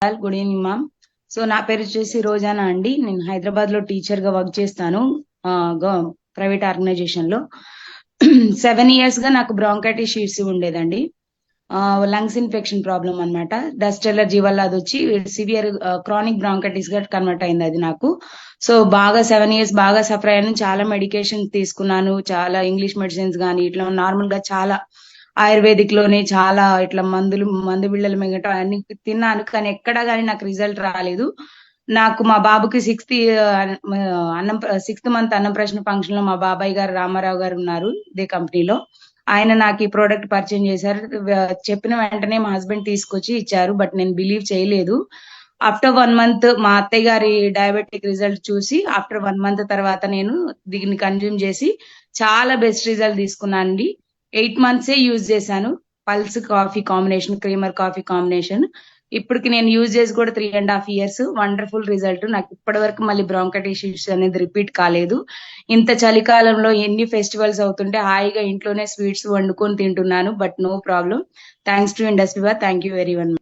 Good evening ma'am. So నా పేరు వచ్చేసి రోజానా అండి. నేను హైదరాబాద్ లో టీచర్ గా వర్క్ చేస్తాను ప్రైవేట్ ఆర్గనైజేషన్ లో. 7 years గా నాకు బ్రాంకైటిస్ షీట్స్ ఉండేదండి. లంగ్స్ ఇన్ఫెక్షన్ ప్రాబ్లం అన్నమాట. డస్ట్ ఎలర్జీ వల్ల అది వచ్చి సివియర్ క్రానిక్ బ్రాంకైటిస్ గా కన్వర్ట్ అయింది అది నాకు. సో బాగా 7 years బాగా సఫర్ అయ్యాను. చాలా మెడికేషన్ తీసుకున్నాను, చాలా ఇంగ్లీష్ మెడిసిన్స్ కానీ ఇట్లా నార్మల్ గా చాలా ఆయుర్వేదిక్ లోనే చాలా ఇట్లా మందు బిళ్ళలు మింగటం అన్ని తిన్నాను, కానీ ఎక్కడా కానీ నాకు రిజల్ట్ రాలేదు. నాకు మా బాబుకి 6th మంత్ అన్నప్రాసన ఫంక్షన్ లో మా బాబాయ్ గారు రామారావు గారు ఉన్నారు ఇదే కంపెనీలో. ఆయన నాకు ఈ ప్రోడక్ట్ పరిచయం చేశారు. చెప్పిన వెంటనే మా హస్బెండ్ తీసుకొచ్చి ఇచ్చారు, బట్ నేను బిలీవ్ చేయలేదు. ఆఫ్టర్ 1 month మా అత్తయ్య గారి డయాబెటిక్ రిజల్ట్ చూసి ఆఫ్టర్ 1 month తర్వాత నేను దీన్ని కన్జ్యూమ్ చేసి చాలా బెస్ట్ రిజల్ట్ తీసుకున్నానండి. 8 months యూజ్ చేశాను. Pulse coffee combination, creamer coffee combination. ఇప్పటికి నేను యూజ్ చేసి కూడా 3.5 years. Wonderful result. నాకు ఇప్పటి వరకు మళ్ళీ బ్రాంకైటిస్ ఇష్యూస్ అనేది రిపీట్ కాలేదు. ఇంత చలికాలంలో ఎన్ని ఫెస్టివల్స్ అవుతుంటే హాయిగా ఇంట్లోనే స్వీట్స్ వండుకొని తింటున్నాను, but no problem. Thanks to industry. Thank you very much.